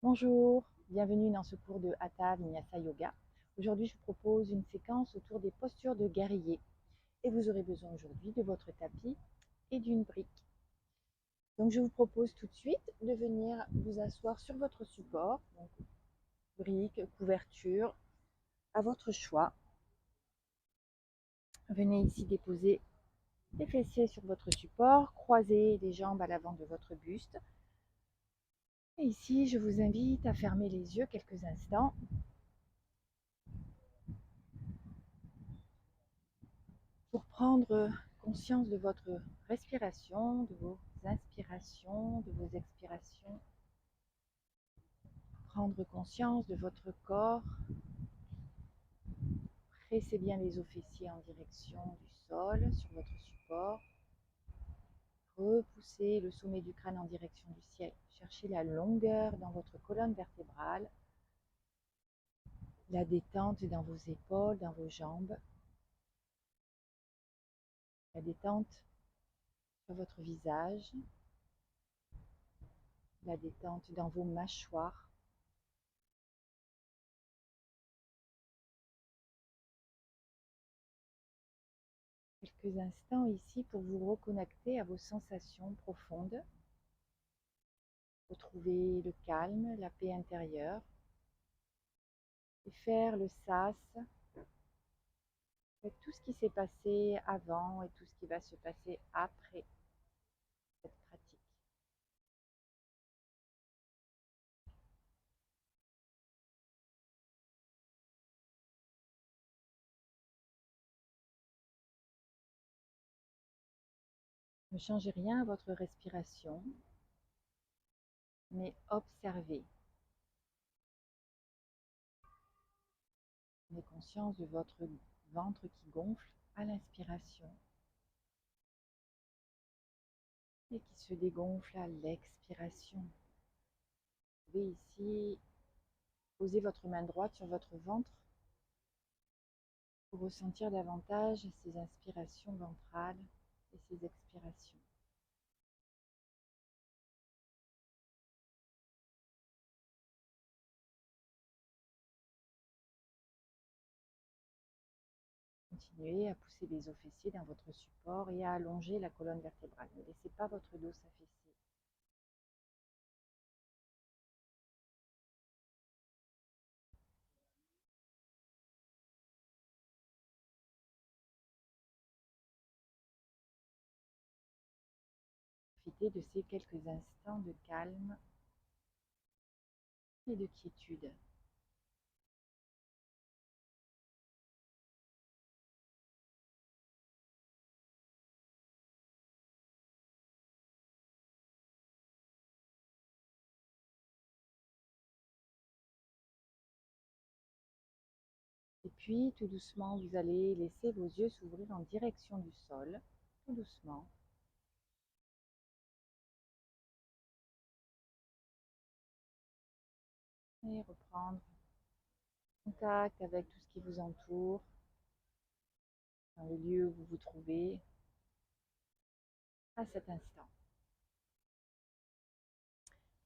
Bonjour, bienvenue dans ce cours de Hatha Vinyasa Yoga. Aujourd'hui, je vous propose une séquence autour des postures de guerrier. Et vous aurez besoin aujourd'hui de votre tapis et d'une brique. Donc, je vous propose tout de suite de venir vous asseoir sur votre support, donc brique, couverture, à votre choix. Venez ici déposer les fessiers sur votre support, croisez les jambes à l'avant de votre buste. Et ici, je vous invite à fermer les yeux quelques instants pour prendre conscience de votre respiration, de vos inspirations, de vos expirations. Prendre conscience de votre corps. Pressez bien les os fessiers en direction du sol sur votre support. Repoussez le sommet du crâne en direction du ciel. Cherchez la longueur dans votre colonne vertébrale, la détente dans vos épaules, dans vos jambes, la détente sur votre visage, la détente dans vos mâchoires. Quelques instants ici pour vous reconnecter à vos sensations profondes, retrouver le calme, la paix intérieure et faire le sas avec tout ce qui s'est passé avant et tout ce qui va se passer après cette pratique. Ne changez rien à votre respiration, mais observez. Prenez conscience de votre ventre qui gonfle à l'inspiration et qui se dégonfle à l'expiration. Vous pouvez ici poser votre main droite sur votre ventre pour ressentir davantage ces inspirations ventrales et ces expirations. Continuez à pousser les os fessiers dans votre support et à allonger la colonne vertébrale. Ne laissez pas votre dos s'affaisser. Profitez de ces quelques instants de calme et de quiétude. Et puis, tout doucement, vous allez laisser vos yeux s'ouvrir en direction du sol, tout doucement. Et reprendre contact avec tout ce qui vous entoure, dans le lieu où vous vous trouvez à cet instant.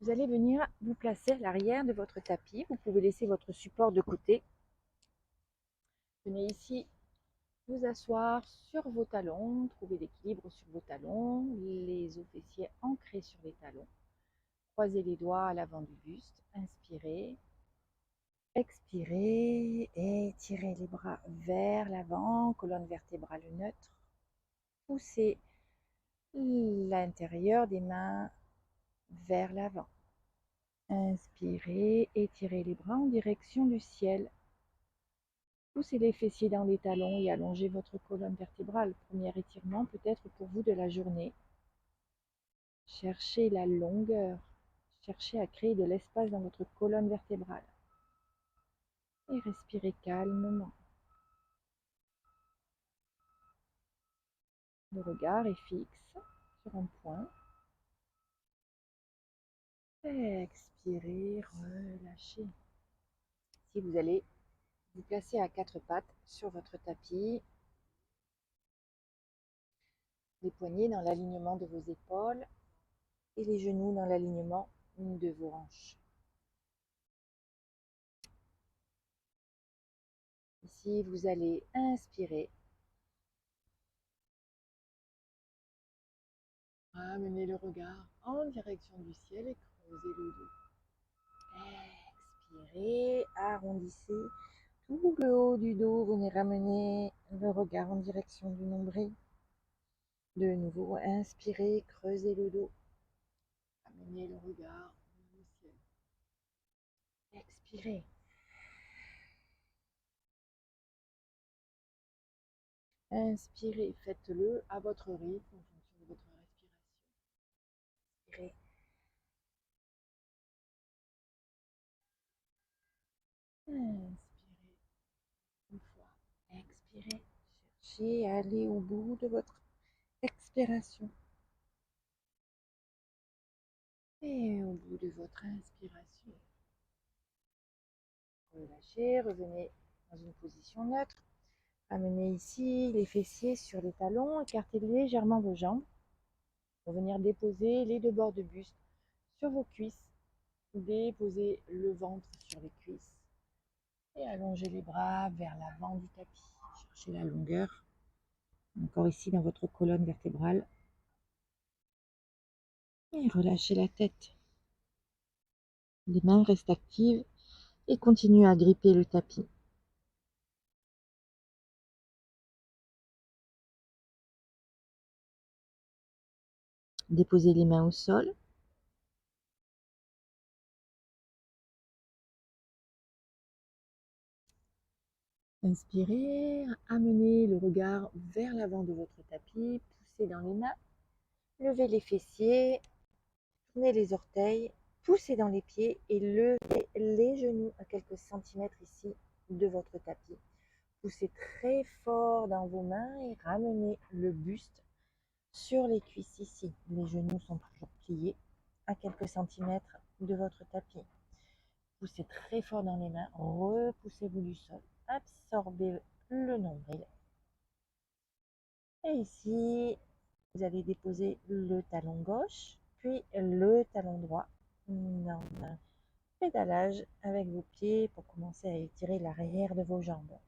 Vous allez venir vous placer à l'arrière de votre tapis. Vous pouvez laisser votre support de côté. Venez ici vous asseoir sur vos talons, trouver l'équilibre sur vos talons, les os fessiers ancrés sur les talons. Croisez les doigts à l'avant du buste, inspirez, expirez et tirez les bras vers l'avant, colonne vertébrale neutre. Poussez l'intérieur des mains vers l'avant. Inspirez, étirez les bras en direction du ciel. Poussez les fessiers dans les talons et allongez votre colonne vertébrale. Premier étirement peut-être pour vous de la journée. Cherchez la longueur. Cherchez à créer de l'espace dans votre colonne vertébrale. Et respirez calmement. Le regard est fixe sur un point. Expirez, relâchez. Si vous allez vous placer à quatre pattes sur votre tapis, les poignets dans l'alignement de vos épaules et les genoux dans l'alignement de vos hanches. ici, vous allez inspirer. Amenez le regard en direction du ciel et creusez le dos. Expirez, arrondissez tout le haut du dos. Venez ramener le regard en direction du nombril. De nouveau, inspirez, creusez le dos. Amenez le regard vers le ciel. Expirez. Inspirez, faites-le à votre rythme en fonction de votre respiration. Inspirez. Inspirez une fois. Expirez. Cherchez à aller au bout de votre expiration. Et au bout de votre inspiration, relâchez, revenez dans une position neutre. Amenez ici les fessiers sur les talons, écartez légèrement vos jambes pour venir déposer les deux bords de buste sur vos cuisses. Déposez le ventre sur les cuisses et allongez les bras vers l'avant du tapis. Cherchez la longueur, encore ici dans votre colonne vertébrale. Et relâchez la tête. Les mains restent actives et continuez à gripper le tapis. Déposez les mains au sol. Inspirez, amenez le regard vers l'avant de votre tapis, poussez dans les mains, levez les fessiers, tournez les orteils, poussez dans les pieds et levez les genoux à quelques centimètres ici de votre tapis. Poussez très fort dans vos mains et ramenez le buste sur les cuisses ici. Les genoux sont toujours pliés à quelques centimètres de votre tapis. Poussez très fort dans les mains, repoussez-vous du sol, absorbez le nombril. Et ici, vous allez déposer le talon gauche, puis le talon droit dans un pédalage avec vos pieds pour commencer à étirer l'arrière de vos jambes.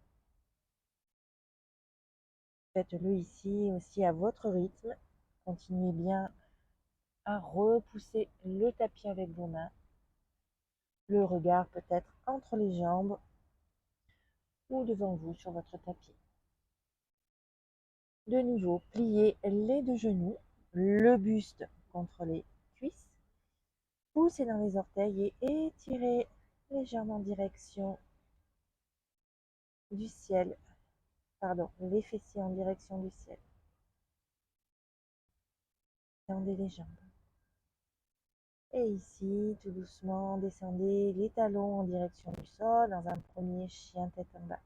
Faites-le ici aussi à votre rythme. Continuez bien à repousser le tapis avec vos mains. Le regard peut-être entre les jambes ou devant vous sur votre tapis. De nouveau, pliez les deux genoux, le buste contre les cuisses. Poussez dans les orteils et étirez légèrement en direction du ciel. Pardon, les fessiers en direction du ciel. Tendez les jambes. Et ici, tout doucement, descendez les talons en direction du sol dans un premier chien tête en bas.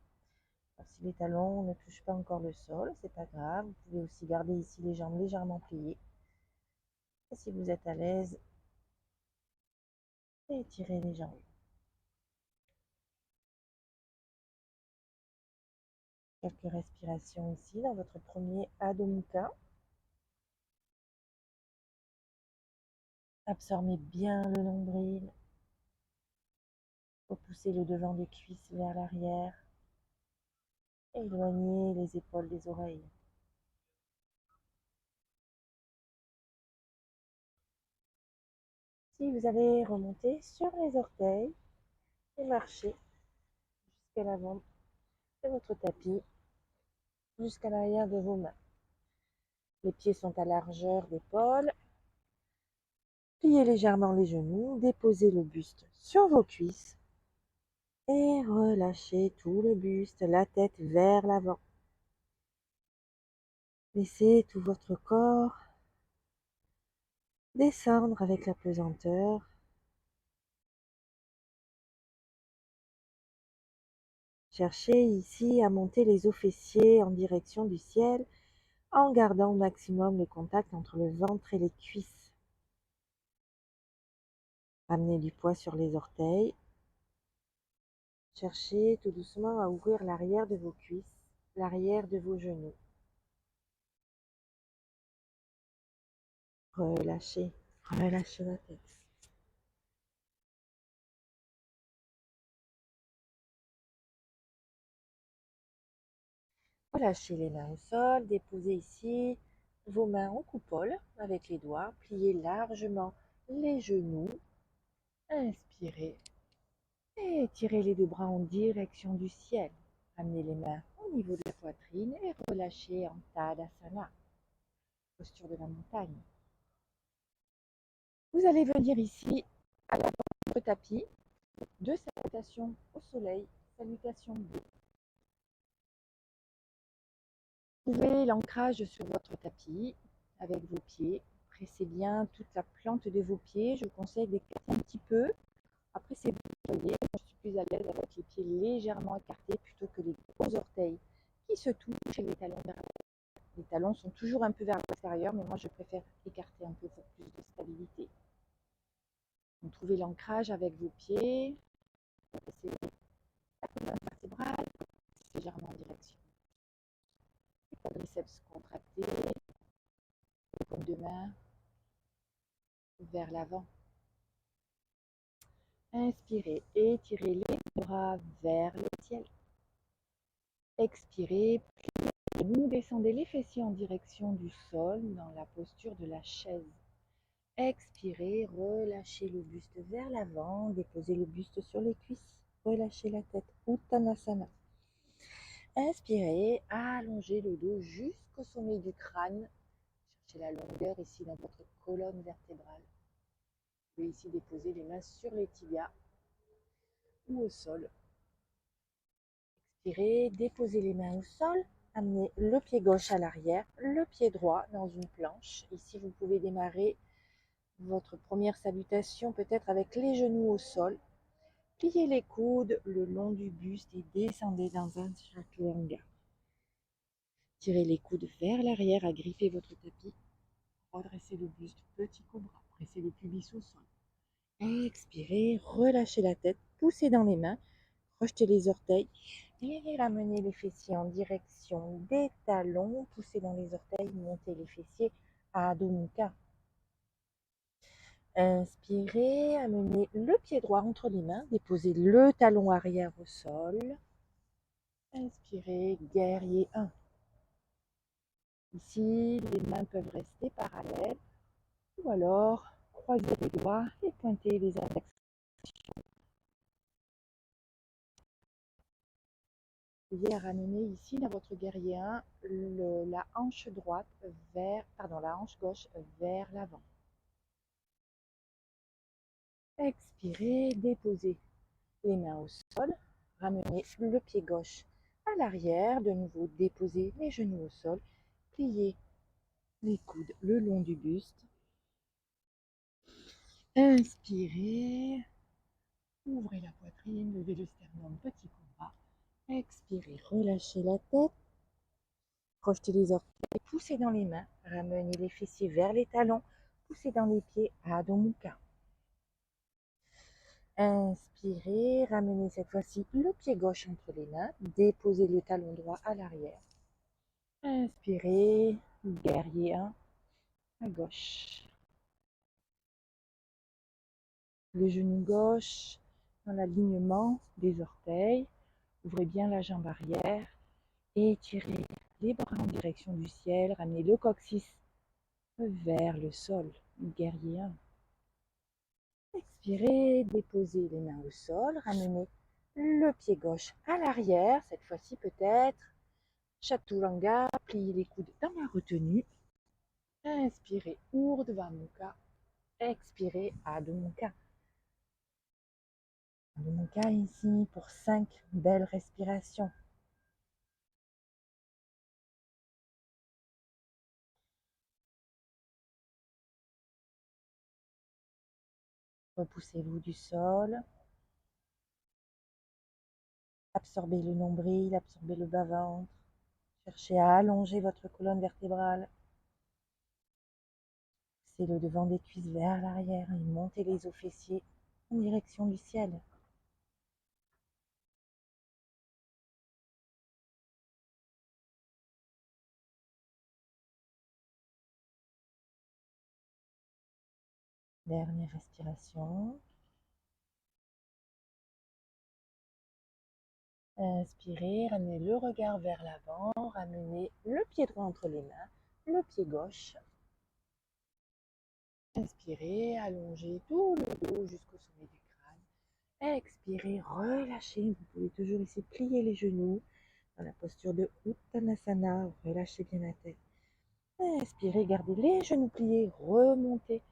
Alors, si les talons ne touchent pas encore le sol, c'est pas grave. Vous pouvez aussi garder ici les jambes légèrement pliées. Et si vous êtes à l'aise, étirez les jambes. Quelques respirations ici dans votre premier Adho Mukha. Absorbez bien le nombril. Repoussez le devant des cuisses vers l'arrière. Éloignez les épaules des oreilles. Si vous allez remonter sur les orteils et marcher jusqu'à l'avant de votre tapis, jusqu'à l'arrière de vos mains. Les pieds sont à largeur d'épaule. Pliez légèrement les genoux, déposez le buste sur vos cuisses et relâchez tout le buste, la tête vers l'avant. Laissez tout votre corps descendre avec la pesanteur. Cherchez ici à monter les os fessiers en direction du ciel en gardant au maximum le contact entre le ventre et les cuisses. Ramenez du poids sur les orteils. Cherchez tout doucement à ouvrir l'arrière de vos cuisses, l'arrière de vos genoux. Relâchez, relâchez la tête. Relâchez les mains au sol, déposez ici vos mains en coupole avec les doigts, pliez largement les genoux. Inspirez et tirez les deux bras en direction du ciel. Amenez les mains au niveau de la poitrine et relâchez en Tadasana, posture de la montagne. Vous allez venir ici à l'avant de votre tapis, deux salutations au soleil, salutation bleue. Vous trouvez l'ancrage sur votre tapis avec vos pieds. Pressez bien toute la plante de vos pieds. Je vous conseille d'écarter un petit peu. Après, c'est vous qui voyez. Je suis plus à l'aise avec les pieds légèrement écartés plutôt que les gros orteils qui se touchent et les talons vers l'arrière. Les talons sont toujours un peu vers l'extérieur, mais moi je préfère écarter un peu pour plus de stabilité. Donc, trouvez l'ancrage avec vos pieds. Passez la colonne vertébrale légèrement en direction. Les quadriceps contractés, les paumes de main vers l'avant. Inspirez, étirez les bras vers le ciel. Expirez, pliez-vous, descendez les fessiers en direction du sol dans la posture de la chaise. Expirez, relâchez le buste vers l'avant, déposez le buste sur les cuisses, relâchez la tête, Uttanasana. Inspirez, allongez le dos jusqu'au sommet du crâne. Cherchez la longueur ici dans votre colonne vertébrale. Vous pouvez ici déposer les mains sur les tibias ou au sol. Expirez, déposez les mains au sol, amenez le pied gauche à l'arrière, le pied droit dans une planche. Ici, vous pouvez démarrer votre première salutation peut-être avec les genoux au sol. Pliez les coudes le long du buste et descendez dans un chaturanga. Tirez les coudes vers l'arrière, agrippez votre tapis. Redressez le buste, petit cobra. Pressez le pubis au sol. Expirez, relâchez la tête, poussez dans les mains, rejetez les orteils et ramenez les fessiers en direction des talons. Poussez dans les orteils, montez les fessiers à Adho Mukha. Inspirez, amenez le pied droit entre les mains, déposez le talon arrière au sol. Inspirez, guerrier 1. Ici, les mains peuvent rester parallèles ou alors croisez les doigts et pointez les index. Veuillez ramener ici dans votre guerrier 1 la hanche droite la hanche gauche vers l'avant. Expirez, déposez les mains au sol, ramenez le pied gauche à l'arrière, de nouveau déposez les genoux au sol, pliez les coudes le long du buste. Inspirez, ouvrez la poitrine, levez le sternum, petit cobra. Expirez, relâchez la tête, projetez les orteils, poussez dans les mains, ramenez les fessiers vers les talons, poussez dans les pieds, Adho Mukha. Inspirez, ramenez cette fois-ci le pied gauche entre les mains, déposez le talon droit à l'arrière. Inspirez, guerrier 1 à gauche. Le genou gauche dans l'alignement des orteils. Ouvrez bien la jambe arrière. Étirez les bras en direction du ciel. Ramenez le coccyx vers le sol. Guerrier 1. Expirez, déposez les mains au sol. Ramenez le pied gauche à l'arrière. Cette fois-ci peut-être Chaturanga. Pliez les coudes dans la retenue. Inspirez, Urdhva Mukha. Expirez, Adho Mukha. Adho Mukha ici pour 5 belles respirations. Repoussez-vous du sol. Absorbez le nombril, absorbez le bas-ventre. Cherchez à allonger votre colonne vertébrale. Poussez le devant des cuisses vers l'arrière et montez les os fessiers en direction du ciel. Dernière respiration. Inspirez, ramenez le regard vers l'avant, ramenez le pied droit entre les mains, le pied gauche. Inspirez, allongez tout le dos jusqu'au sommet du crâne. Expirez, relâchez. Vous pouvez toujours ici plier les genoux dans la posture de Uttanasana. Relâchez bien la tête. Inspirez, gardez les genoux pliés, remontez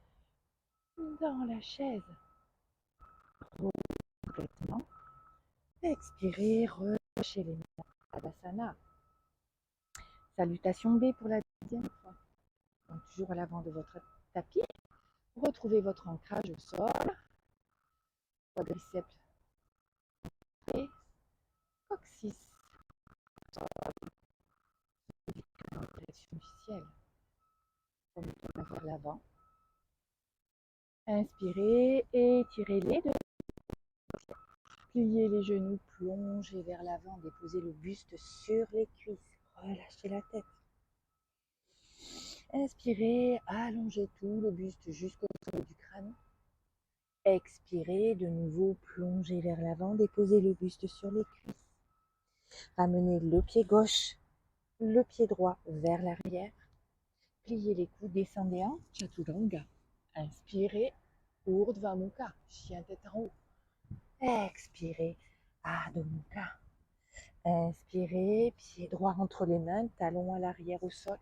dans la chaise. Complètement. Expirez, relâchez les mains. Tadasana. Salutation B pour la deuxième fois. Donc, toujours à l'avant de votre tapis. Retrouvez votre ancrage au sol. Quadriceps et coccyx. En direction du ciel. Remettez vers l'avant. Inspirez, étirez les deux. Pliez les genoux, plongez vers l'avant, déposez le buste sur les cuisses. Relâchez la tête. Inspirez, allongez tout le buste jusqu'au sommet du crâne. Expirez, de nouveau, plongez vers l'avant, déposez le buste sur les cuisses. Ramenez le pied gauche, le pied droit vers l'arrière. Pliez les coudes, descendez en Chaturanga. Inspirez, Urdhva Mukha, chien tête en haut. Expirez, Adho Mukha. Inspirez, pied droit entre les mains, talon à l'arrière au sol.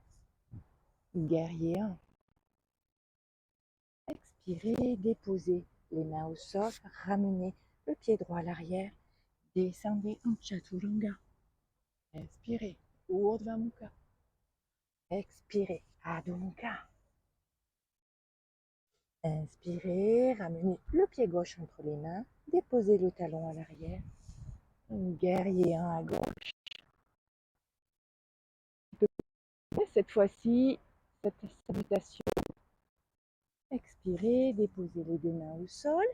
Guerrier 1. Expirez, déposez les mains au sol, ramenez le pied droit à l'arrière, descendez en Chaturanga. Inspirez, Urdhva Mukha. Expirez, Adho Mukha. Inspirez, ramenez le pied gauche entre les mains, déposez le talon à l'arrière. Guerrier 1 à gauche. Cette fois-ci, cette salutation. Expirez, déposez les deux mains au sol.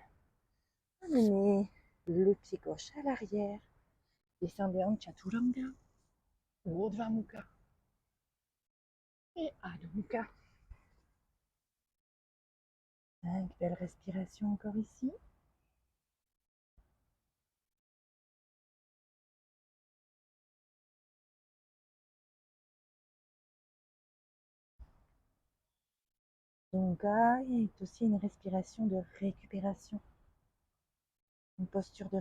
Ramenez le pied gauche à l'arrière. Descendez en Chaturanga. Urdhva Mukha. Et Adho Mukha. 5 belles respirations encore ici. Donc, est aussi une respiration de récupération. Une posture de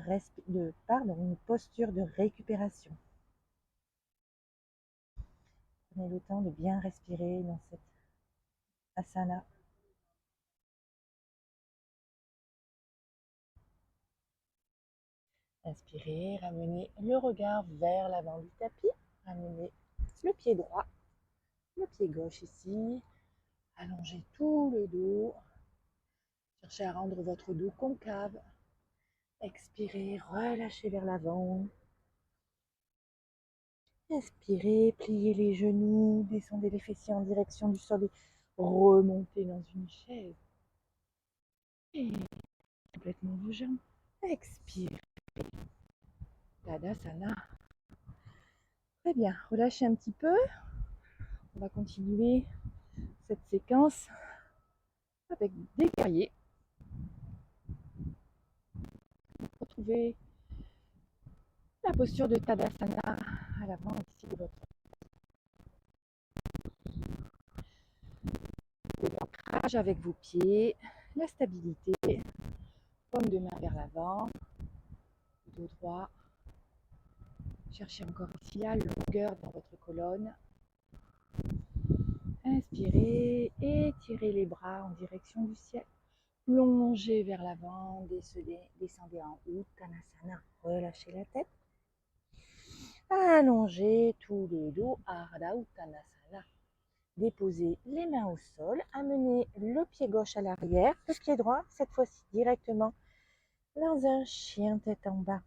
récupération. Prenez le temps de bien respirer dans cette asana. Inspirez, ramenez le regard vers l'avant du tapis. Ramenez le pied droit, le pied gauche ici. Allongez tout le dos. Cherchez à rendre votre dos concave. Expirez, relâchez vers l'avant. Inspirez, pliez les genoux, descendez les fessiers en direction du sol et remontez dans une chaise. Et complètement vos jambes. Expirez. Tadasana. Très bien, relâchez un petit peu. On va continuer cette séquence avec des guerriers. Retrouvez la posture de Tadasana à l'avant ici de votre l'ancrage avec vos pieds, la stabilité, paume de main vers l'avant, dos droit. Cherchez encore ici la longueur dans votre colonne. Inspirez, étirez les bras en direction du ciel. Plongez vers l'avant, descendez en Uttanasana, relâchez la tête. Allongez tout le dos, Ardha Uttanasana. Déposez les mains au sol, amenez le pied gauche à l'arrière, le pied droit, cette fois-ci directement dans un chien tête en bas.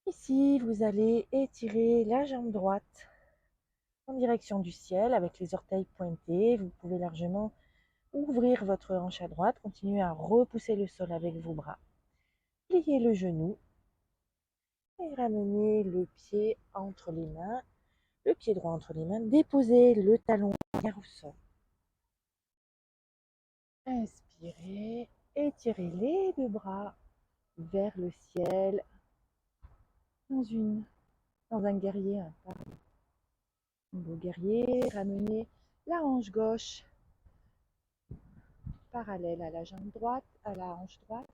Ici, vous allez étirer la jambe droite en direction du ciel avec les orteils pointés. Vous pouvez largement ouvrir votre hanche à droite, continuez à repousser le sol avec vos bras. Pliez le genou et ramenez le pied entre les mains, le pied droit entre les mains. Déposez le talon arrière au sol. Inspirez Étirez les deux bras vers le ciel dans un guerrier. Un beau guerrier. Ramenez la hanche gauche parallèle à la jambe droite, à la hanche droite.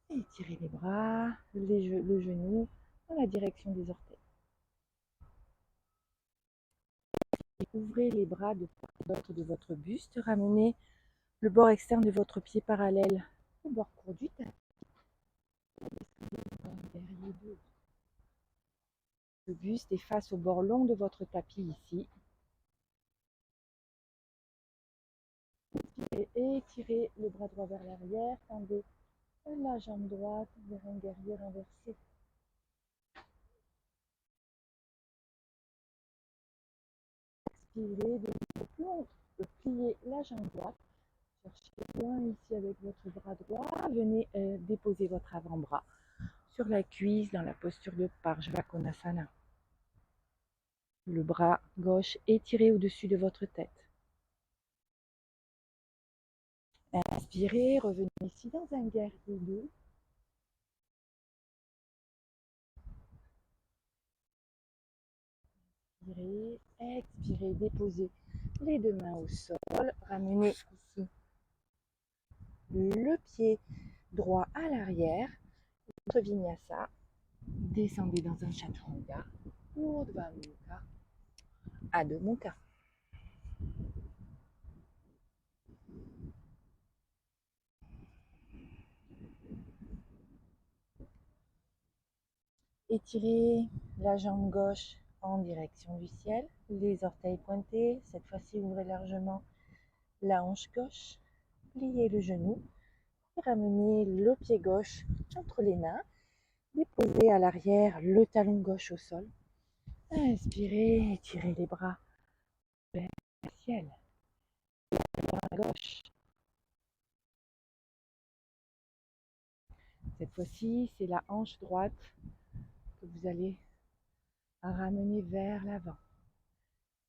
Étirez les bras, le genou dans la direction des orteils. Ouvrez les bras de part et d'autre de votre buste. Ramenez le bord externe de votre pied parallèle au bord court du tapis. Le buste est face au bord long de votre tapis ici. Et étirez le bras droit vers l'arrière. Tendez la jambe droite vers un guerrier renversé. Expirez de nouveau, pliez la jambe droite. Cherchez loin ici avec votre bras droit. Venez déposer votre avant-bras sur la cuisse dans la posture de Parshvakonasana. Le bras gauche étiré au-dessus de votre tête. Inspirez, revenez ici dans un guerrier 2. Inspirez, expirez, déposez les deux mains au sol. Ramenez ici le pied droit à l'arrière. Votre vinyasa. Descendez dans un chaturanga. Urdhva Mukha. Adho Mukha. Étirez la jambe gauche en direction du ciel, les orteils pointés. Cette fois-ci, ouvrez largement la hanche gauche, pliez le genou et ramenez le pied gauche entre les mains. Déposez à l'arrière le talon gauche au sol. Inspirez, étirez les bras vers le ciel. La gauche. Cette fois-ci, c'est la hanche droite que vous allez ramener vers l'avant.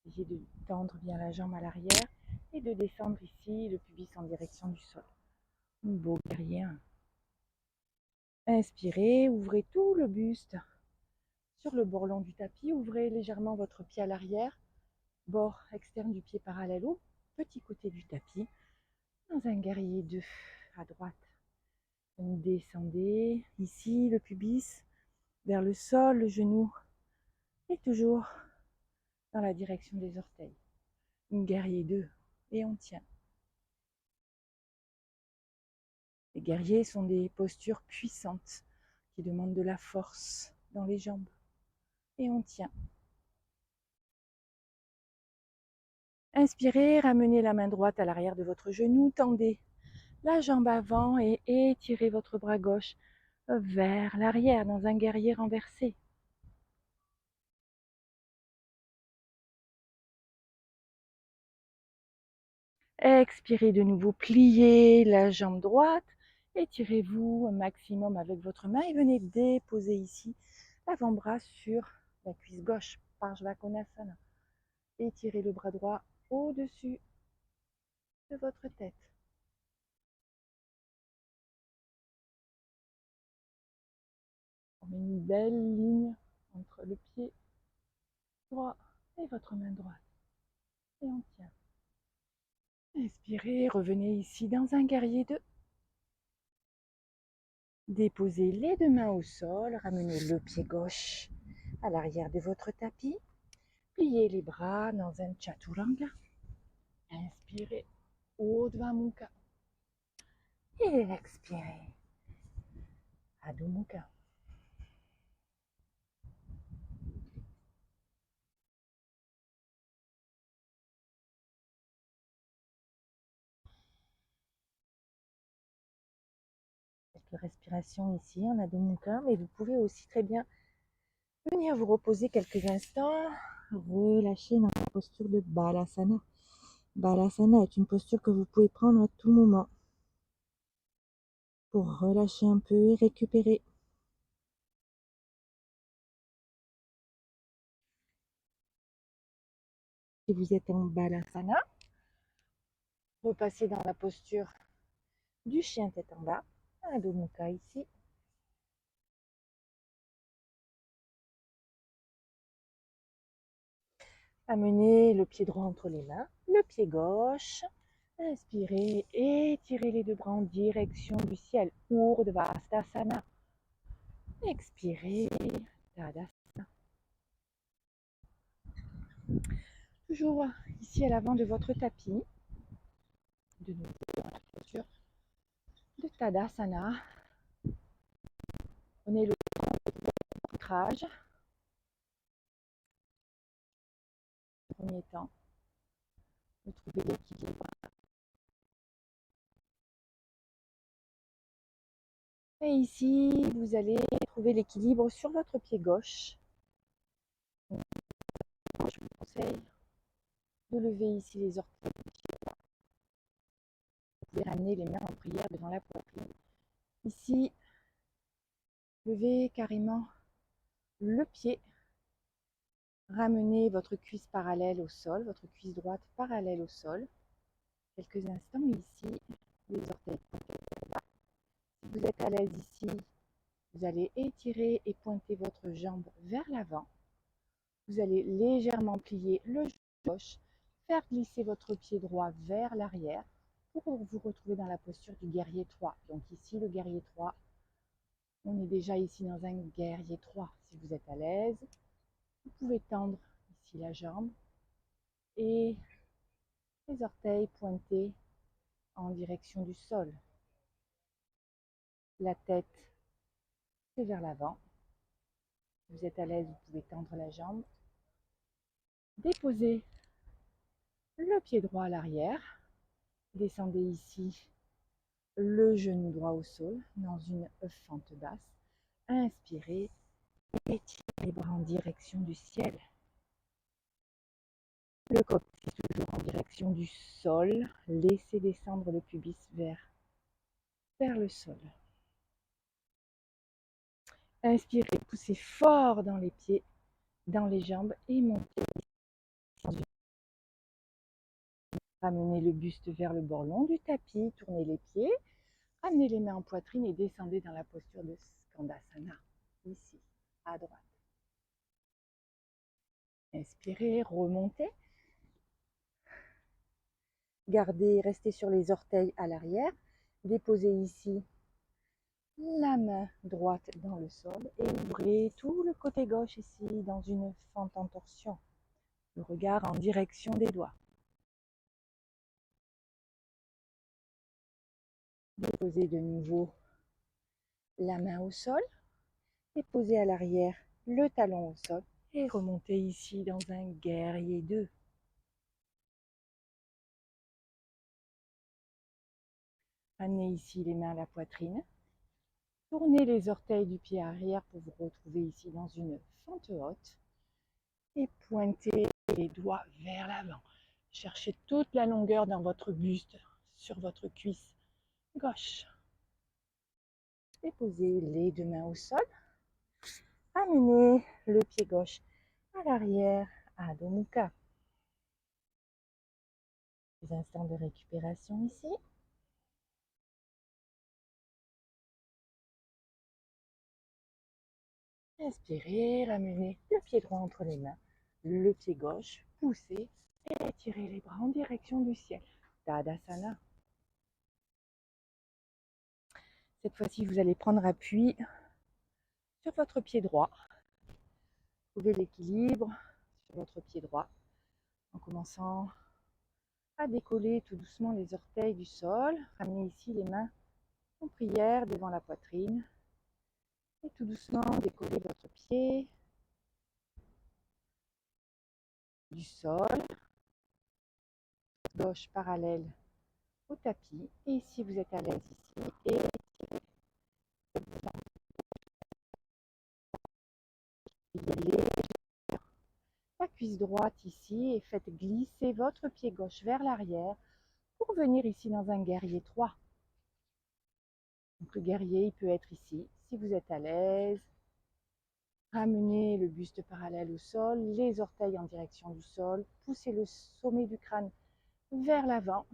Essayez de tendre bien la jambe à l'arrière et de descendre ici le pubis en direction du sol. Un beau guerrier. Inspirez, ouvrez tout le buste sur le bord long du tapis. Ouvrez légèrement votre pied à l'arrière, bord externe du pied parallèle au petit côté du tapis. Dans un guerrier 2 à droite. Descendez ici le pubis vers le sol, le genou et toujours dans la direction des orteils. Un guerrier 2 et on tient. Les guerriers sont des postures puissantes qui demandent de la force dans les jambes. Et on tient. Inspirez, ramenez la main droite à l'arrière de votre genou, tendez la jambe avant et étirez votre bras gauche vers l'arrière dans un guerrier renversé. Expirez de nouveau, pliez la jambe droite, étirez-vous un maximum avec votre main et venez déposer ici l'avant-bras sur la cuisse gauche, Parshvakonasana. Étirez le bras droit au-dessus de votre tête. Formez une belle ligne entre le pied droit et votre main droite. Et on tient. Inspirez, revenez ici dans un guerrier 2. Déposez les deux mains au sol, ramenez le pied gauche à l'arrière de votre tapis. Pliez les bras dans un chaturanga. Inspirez, Urdhva Mukha. Et expirez, Adho Mukha. Quelques respirations ici en Adho Mukha, mais vous pouvez aussi très bien venir vous reposer quelques instants, relâcher dans la posture de Balasana. Balasana est une posture que vous pouvez prendre à tout moment pour relâcher un peu et récupérer. Si vous êtes en Balasana, repassez dans la posture du chien tête en bas, Adho Mukha ici. Amenez le pied droit entre les mains, le pied gauche. Inspirez, étirez les deux bras en direction du ciel. Urdhvastasana. Expirez, Tadasana. Toujours ici à l'avant de votre tapis. De nouveau dans la posture de Tadasana. Prenez le ancrage. Premier temps, de trouver l'équilibre. Et ici, vous allez trouver l'équilibre sur votre pied gauche. Donc, je vous conseille de lever ici les orteils. Vous pouvez ramener les mains en prière devant la poitrine. Ici, levez carrément le pied. Ramenez votre cuisse parallèle au sol, votre cuisse droite parallèle au sol. Quelques instants ici, les orteils pointés vers le bas. Si vous êtes à l'aise ici, vous allez étirer et pointer votre jambe vers l'avant. Vous allez légèrement plier le genou gauche, faire glisser votre pied droit vers l'arrière pour vous retrouver dans la posture du guerrier 3. Donc ici, le guerrier 3, on est déjà ici dans un guerrier 3. Si vous êtes à l'aise, vous pouvez tendre ici la jambe et les orteils pointés en direction du sol. La tête, c'est vers l'avant. Si vous êtes à l'aise, vous pouvez tendre la jambe. Déposez le pied droit à l'arrière. Descendez ici le genou droit au sol dans une fente basse. Inspirez, étirez les bras en direction du ciel. Le coccyx toujours en direction du sol. Laissez descendre le pubis vers le sol. Inspirez, poussez fort dans les pieds, dans les jambes et montez. Ramenez le buste vers le bord long du tapis, tournez les pieds, amenez les mains en poitrine et descendez dans la posture de Skandasana, ici, à droite. Inspirez, remontez. Gardez, restez sur les orteils à l'arrière. Déposez ici la main droite dans le sol et ouvrez tout le côté gauche ici dans une fente en torsion. Le regard en direction des doigts. Déposez de nouveau la main au sol. Déposez à l'arrière le talon au sol et remontez ici dans un guerrier 2. Amenez ici les mains à la poitrine. Tournez les orteils du pied arrière pour vous retrouver ici dans une fente haute. Et pointez les doigts vers l'avant. Cherchez toute la longueur dans votre buste, sur votre cuisse gauche. Déposez les deux mains au sol. Amenez le pied gauche à l'arrière, Adho Mukha. Des instants de récupération ici. Inspirez, ramenez le pied droit entre les mains, le pied gauche, poussez et étirez les bras en direction du ciel. Tadasana. Cette fois-ci, vous allez prendre appui sur votre pied droit. Trouvez l'équilibre sur votre pied droit en commençant à décoller tout doucement les orteils du sol. Ramenez ici les mains en prière devant la poitrine. Et tout doucement décollez votre pied du sol. Gauche parallèle au tapis. Et si vous êtes à l'aise ici, étirez la cuisse droite ici et faites glisser votre pied gauche vers l'arrière pour venir ici dans un guerrier 3. Donc le guerrier, il peut être ici, si vous êtes à l'aise. Ramenez le buste parallèle au sol, les orteils en direction du sol, poussez le sommet du crâne vers l'avant.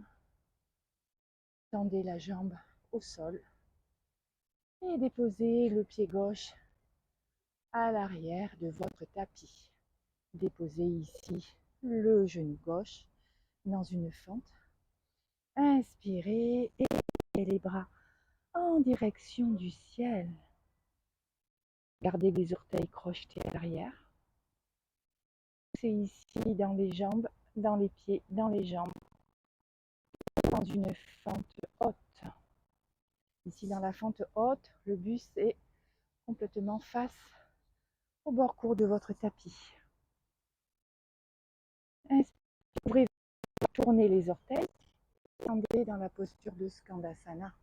Tendez la jambe au sol et déposez le pied gauche à l'arrière de votre tapis. Déposez ici le genou gauche dans une fente. Inspirez et les bras en direction du ciel. Gardez les orteils crochetés à l'arrière. C'est ici dans les jambes, dans les pieds, dans les jambes, dans une fente haute. Ici dans la fente haute, le buste est complètement face au bord court de votre tapis. Inspirez, tournez les orteils, descendez dans la posture de Skandasana.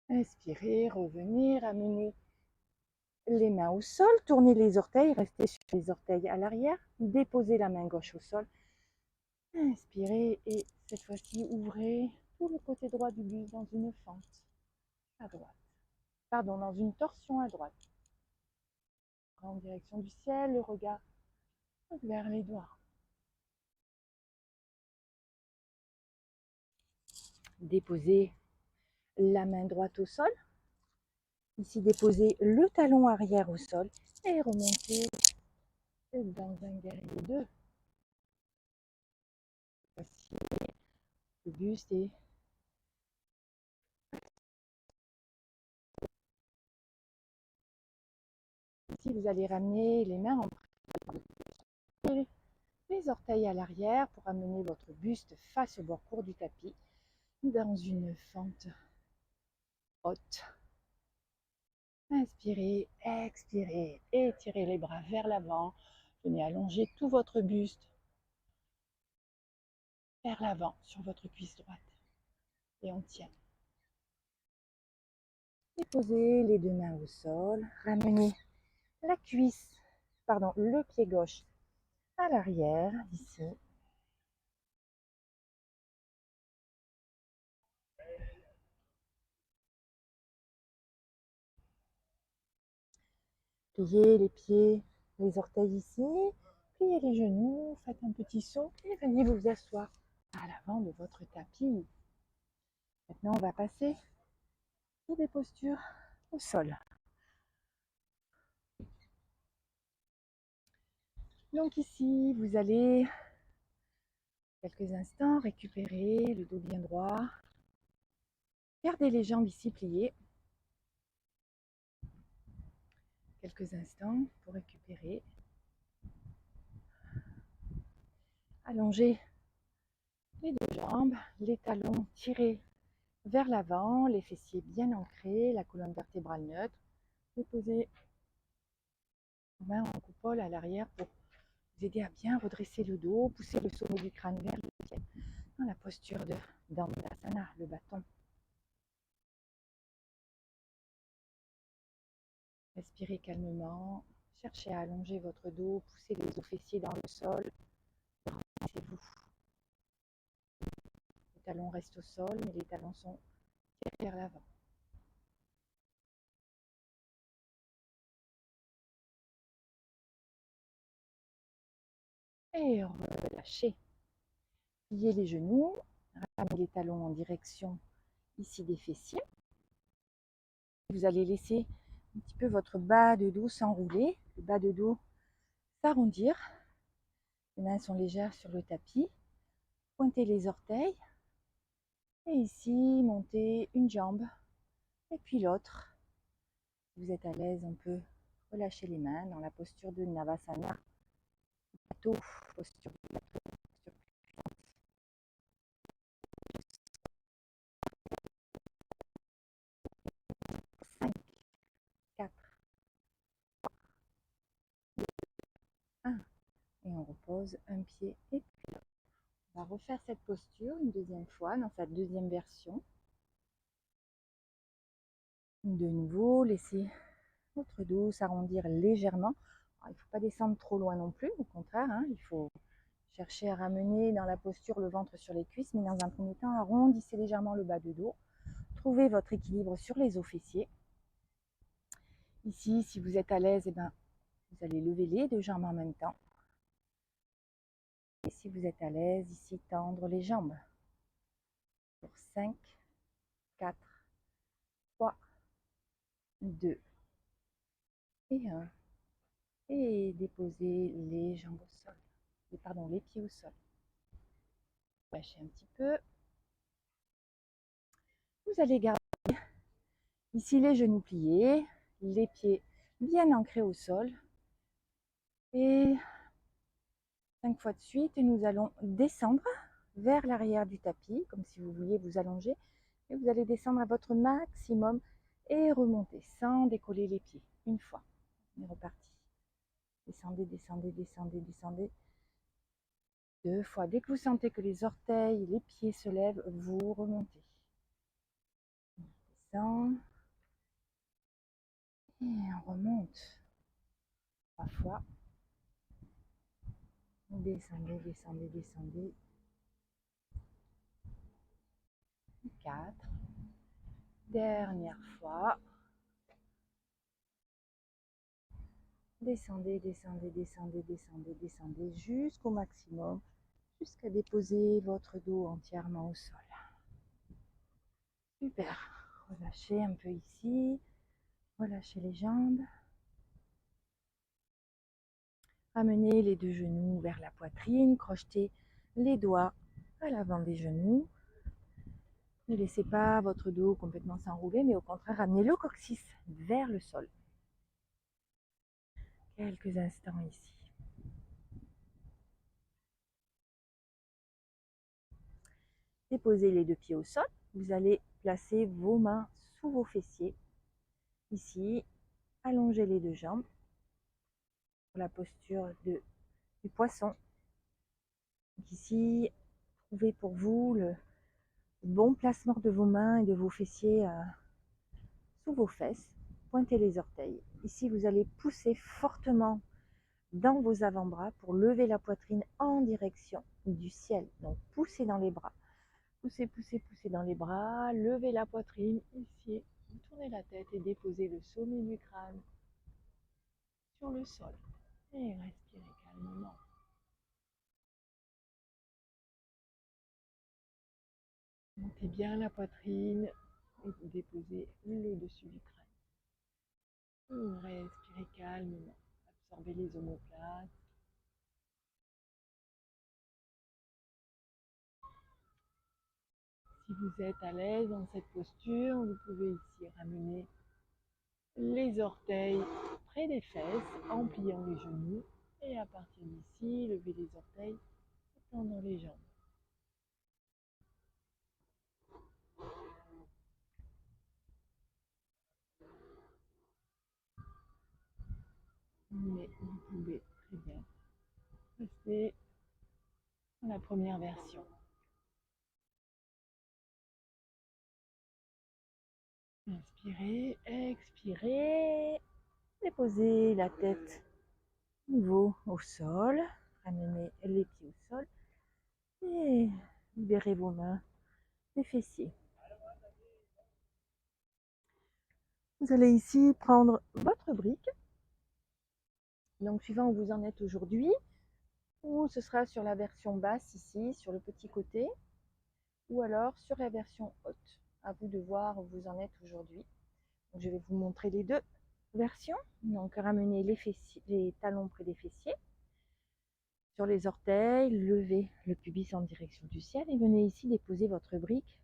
Inspirez, revenez, ramenez les mains au sol, tournez les orteils, restez sur les orteils à l'arrière, déposez la main gauche au sol. Inspirez et cette fois-ci ouvrez tout le côté droit du buste dans une fente à droite. Pardon, dans une torsion à droite. En direction du ciel, le regard vers les doigts. Déposez la main droite au sol. Ici, déposez le talon arrière au sol et remontez dans un guerrier 2. Voici le buste est ici, vous allez ramener les mains en les orteils à l'arrière pour amener votre buste face au bord court du tapis dans une fente haute. Inspirez, expirez, étirez les bras vers l'avant. Venez allonger tout votre buste vers l'avant sur votre cuisse droite. Et on tient. Déposez les deux mains au sol. Ramenez la cuisse, pardon, le pied gauche à l'arrière, ici. Pliez les pieds, les orteils ici. Pliez les genoux, faites un petit saut et venez vous asseoir à l'avant de votre tapis. Maintenant, on va passer sur des postures au sol. Donc ici, vous allez quelques instants récupérer le dos bien droit. Gardez les jambes ici pliées. Quelques instants pour récupérer. Allongez les deux jambes, les talons tirés vers l'avant, les fessiers bien ancrés, la colonne vertébrale neutre. Déposez les mains en coupole à l'arrière pour vous aider à bien redresser le dos, pousser le sommet du crâne vers le ciel dans la posture de Dandasana, le bâton. Respirez calmement, cherchez à allonger votre dos, poussez les os fessiers dans le sol, rendez-vous. Les talons restent au sol, mais les talons sont tirés vers l'avant. Et relâchez. Pliez les genoux, ramenez les talons en direction ici des fessiers. Vous allez laisser un petit peu votre bas de dos s'enrouler, le bas de dos s'arrondir. Les mains sont légères sur le tapis. Pointez les orteils. Et ici, montez une jambe et puis l'autre. Si vous êtes à l'aise, on peut relâcher les mains dans la posture de Navasana. Bateau, posture de bateau. 5, 4, 1. Et on repose un pied et puis l'autre. On va refaire cette posture une deuxième fois dans sa deuxième version. De nouveau, laissez votre dos s'arrondir légèrement. Alors, il ne faut pas descendre trop loin non plus, au contraire, hein, il faut chercher à ramener dans la posture le ventre sur les cuisses, mais dans un premier temps, arrondissez légèrement le bas de dos. Trouvez votre équilibre sur les os fessiers. Ici, si vous êtes à l'aise, eh ben, vous allez lever les deux jambes en même temps. Et si vous êtes à l'aise, ici, tendre les jambes. Pour 5, 4, 3, 2 et 1. Et déposez les jambes au sol. Pardon, les pieds au sol. Lâchez un petit peu. Vous allez garder ici les genoux pliés, les pieds bien ancrés au sol. Et 5 fois de suite, et nous allons descendre vers l'arrière du tapis, comme si vous vouliez vous allonger. Et vous allez descendre à votre maximum et remonter sans décoller les pieds. Une fois. On est reparti. Descendez, descendez, descendez, descendez. 2 fois. Dès que vous sentez que les orteils, les pieds se lèvent, vous remontez. On descend. Et on remonte. 3 fois. Descendez, descendez, descendez. 4. Dernière fois. Descendez, descendez, descendez, descendez, descendez jusqu'au maximum, jusqu'à déposer votre dos entièrement au sol. Super. Relâchez un peu ici. Relâchez les jambes. Ramenez les 2 genoux vers la poitrine. Crochetez les doigts à l'avant des genoux. Ne laissez pas votre dos complètement s'enrouler, mais au contraire, ramenez le coccyx vers le sol. Quelques instants ici. Déposez les 2 pieds au sol. Vous allez placer vos mains sous vos fessiers. Ici, allongez les 2 jambes pour la posture du poisson. Donc ici, trouvez pour vous le bon placement de vos mains et de vos fessiers sous vos fesses. Pointez les orteils. Ici, vous allez pousser fortement dans vos avant-bras pour lever la poitrine en direction du ciel. Donc, poussez dans les bras. Poussez, poussez, poussez dans les bras. Levez la poitrine ici. Tournez la tête et déposez le sommet du crâne sur le sol. Et respirez calmement. Montez bien la poitrine et vous déposez le dessus du crâne. Respirez calmement. Absorbez les omoplates. Si vous êtes à l'aise dans cette posture, vous pouvez ici ramener les orteils près des fesses en pliant les genoux. Et à partir d'ici, lever les orteils et tendre les jambes. Mais vous pouvez très bien rester dans la première version. Inspirez, expirez. Déposez la tête nouveau au sol. Ramenez les pieds au sol. Et libérez vos mains des fessiers. Vous allez ici prendre votre brique. Donc, suivant où vous en êtes aujourd'hui, ou ce sera sur la version basse ici, sur le petit côté, ou alors sur la version haute. À vous de voir où vous en êtes aujourd'hui. Je vais vous montrer les 2 versions. Donc, ramenez les talons près des fessiers. Sur les orteils, levez le pubis en direction du ciel et venez ici déposer votre brique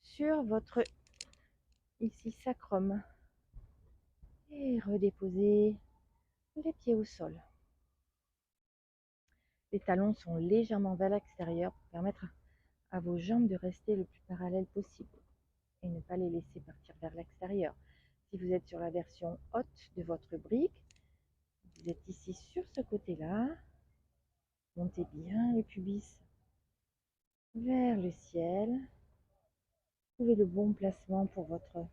sur votre ici sacrum. Et redéposez les pieds au sol. Les talons sont légèrement vers l'extérieur pour permettre à vos jambes de rester le plus parallèle possible et ne pas les laisser partir vers l'extérieur. Si vous êtes sur la version haute de votre brique, vous êtes ici sur ce côté-là. Montez bien le pubis vers le ciel. Trouvez le bon placement pour votre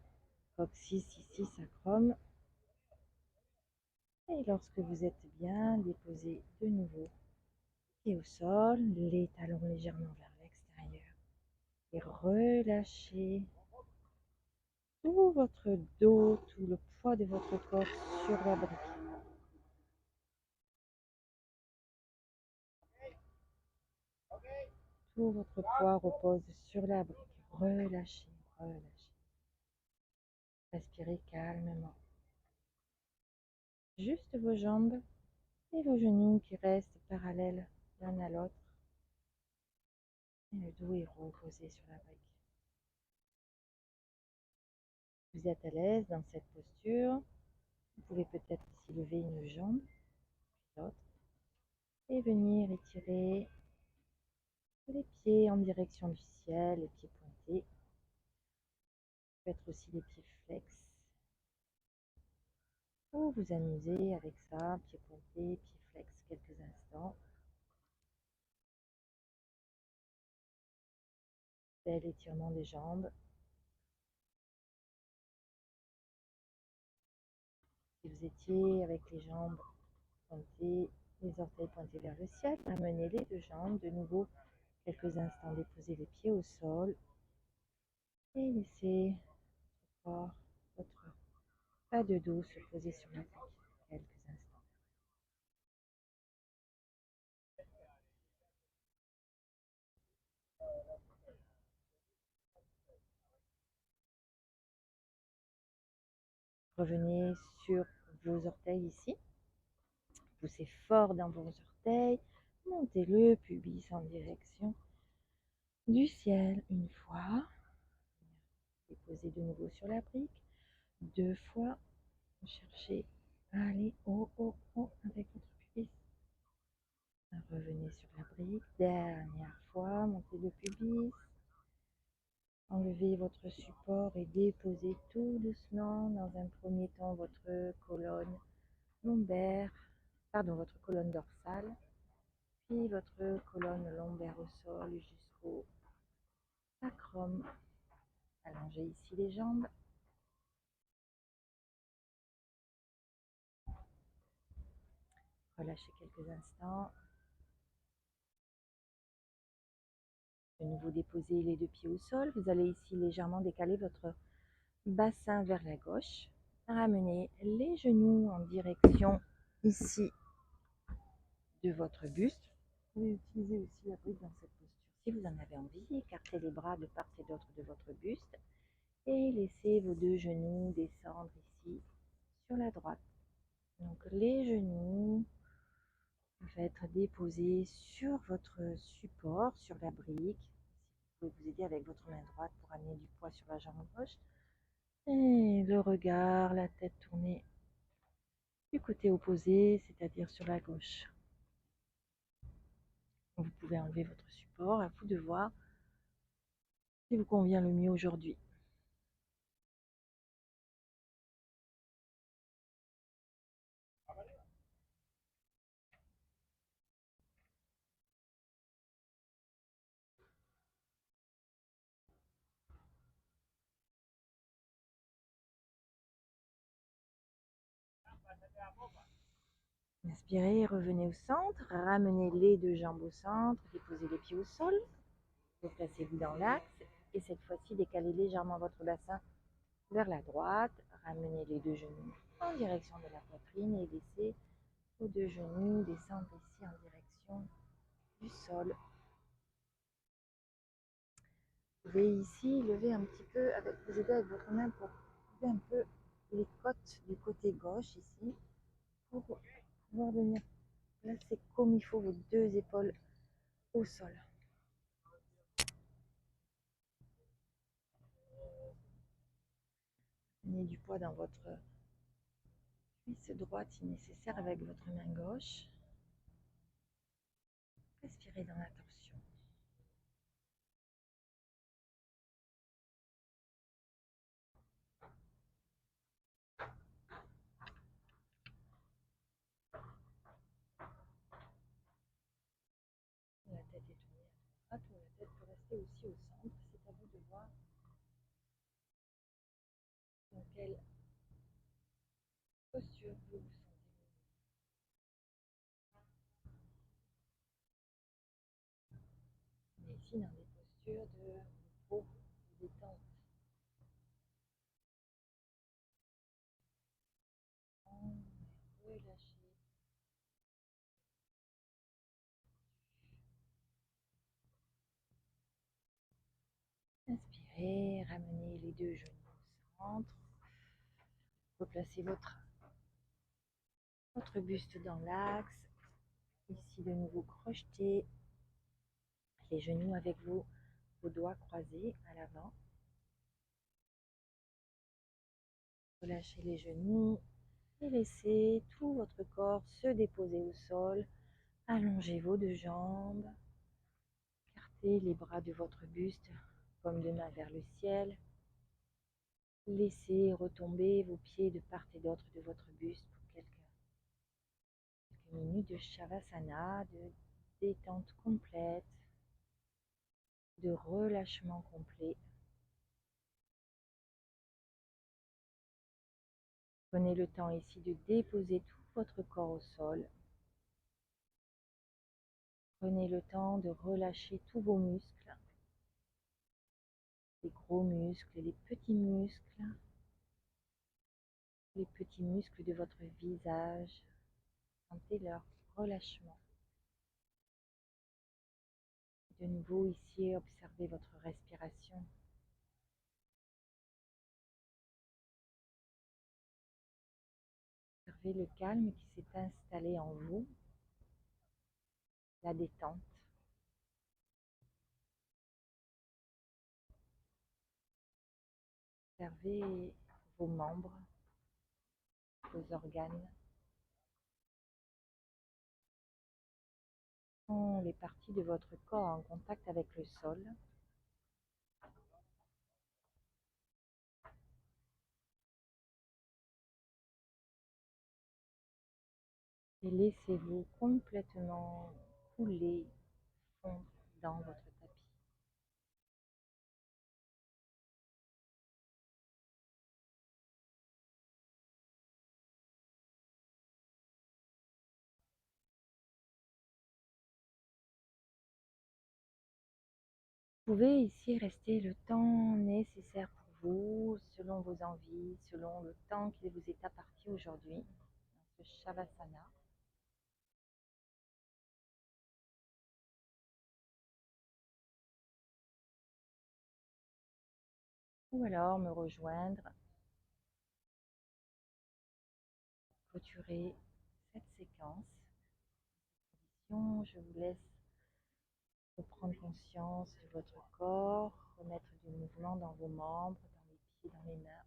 coccyx ici, sacrum. Et lorsque vous êtes bien, déposez de nouveau les pieds au sol, les talons légèrement vers l'extérieur. Et relâchez tout votre dos, tout le poids de votre corps sur la brique. Tout votre poids repose sur la brique. Relâchez, relâchez. Respirez calmement. Juste vos jambes et vos genoux qui restent parallèles l'un à l'autre. Et le dos est reposé sur la brique. Vous êtes à l'aise dans cette posture. Vous pouvez peut-être ici lever une jambe, puis l'autre, et venir étirer les pieds en direction du ciel, les pieds pointés. Peut-être aussi les pieds flex. Ou vous amuser avec ça, pieds pointés, pieds flex, quelques instants. Bel étirement des jambes. Si vous étiez avec les jambes pointées, les orteils pointés vers le ciel, ramenez les deux jambes de nouveau quelques instants, déposez les pieds au sol et laissez votre pas de dos se poser sur la tête quelques instants. Revenez sur vos orteils ici. Poussez fort dans vos orteils. Montez le pubis en direction du ciel une fois. Déposez de nouveau sur la brique. Deux fois. Cherchez à aller haut, haut, haut avec votre pubis. Revenez sur la brique. Dernière fois. Montez le pubis. Enlevez votre support et déposez tout doucement dans un premier temps votre colonne lombaire, votre colonne dorsale, puis votre colonne lombaire au sol jusqu'au sacrum. Allongez ici les jambes. Relâchez quelques instants. De nouveau déposez les deux pieds au sol. Vous allez ici légèrement décaler votre bassin vers la gauche. Ramenez les genoux en direction ici de votre buste. Vous pouvez utiliser aussi la brique dans cette posture si vous en avez envie. Écartez les bras de part et d'autre de votre buste et laissez vos deux genoux descendre ici sur la droite. Donc les genoux peuvent être déposés sur votre support, sur la brique. Vous pouvez vous aider avec votre main droite pour amener du poids sur la jambe gauche. Et le regard, la tête tournée du côté opposé, c'est-à-dire sur la gauche. Vous pouvez enlever votre support, à vous de voir ce qui vous convient le mieux aujourd'hui. Inspirez, revenez au centre, ramenez les deux jambes au centre, déposez les pieds au sol, replacez-vous dans l'axe et cette fois-ci décalez légèrement votre bassin vers la droite, ramenez les deux genoux en direction de la poitrine et laissez vos deux genoux descendre ici en direction du sol. Vous pouvez ici lever un petit peu, vous aider avec votre main pour lever un peu les côtes du côté gauche ici, pour pouvoir venir placer comme il faut vos deux épaules au sol. Prenez du poids dans votre cuisse droite si nécessaire avec votre main gauche. Respirez dans la torsion. La tête est tournée à droite, ou la tête peut rester aussi au centre. C'est à vous de voir dans quelle posture vous vous sentez. On est ici dans des postures de repos, de détente. Relâchez. expirez, ramenez les deux genoux au centre. Replacez votre buste dans l'axe. Ici, de nouveau, crochetez les genoux avec vos doigts croisés à l'avant. Relâchez les genoux et laissez tout votre corps se déposer au sol. Allongez vos deux jambes. Écartez les bras de votre buste, paume de main vers le ciel. Laissez retomber vos pieds de part et d'autre de votre buste pour quelques minutes de Shavasana, de détente complète, de relâchement complet. Prenez le temps ici de déposer tout votre corps au sol. Prenez le temps de relâcher tous vos muscles, les gros muscles, les petits muscles de votre visage. Sentez leur relâchement. De nouveau ici, observez votre respiration. Observez le calme qui s'est installé en vous, la détente. Observez vos membres, vos organes. Sont les parties de votre corps en contact avec le sol. Et laissez-vous complètement couler, fondre dans votre tapis. Vous pouvez ici rester le temps nécessaire pour vous, selon vos envies, selon le temps qui vous est imparti aujourd'hui, dans ce Shavasana. Ou alors me rejoindre, clôturer cette séquence. Je vous laisse reprendre conscience de votre corps, remettre du mouvement dans vos membres, dans les pieds, dans les mains.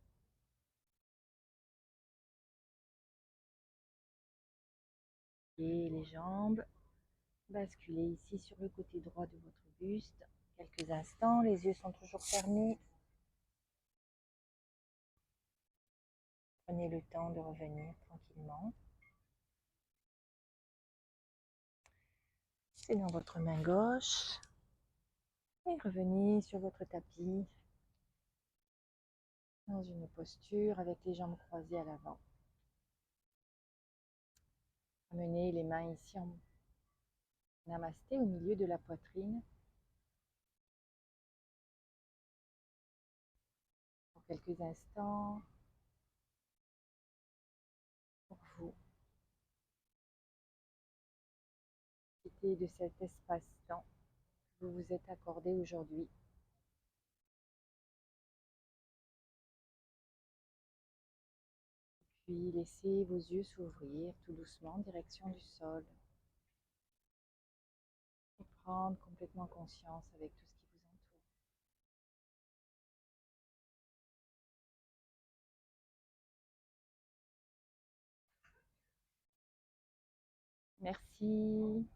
Et les jambes, basculez ici sur le côté droit de votre buste. Quelques instants, les yeux sont toujours fermés. Prenez le temps de revenir tranquillement. C'est dans votre main gauche. Et revenez sur votre tapis dans une posture avec les jambes croisées à l'avant. Amenez les mains ici en namasté au milieu de la poitrine. Pour quelques instants, pour vous. Profitez de cet espace-temps que vous vous êtes accordé aujourd'hui. Puis laissez vos yeux s'ouvrir tout doucement en direction du sol. Et prendre complètement conscience avec tout ce qui vous entoure. Merci.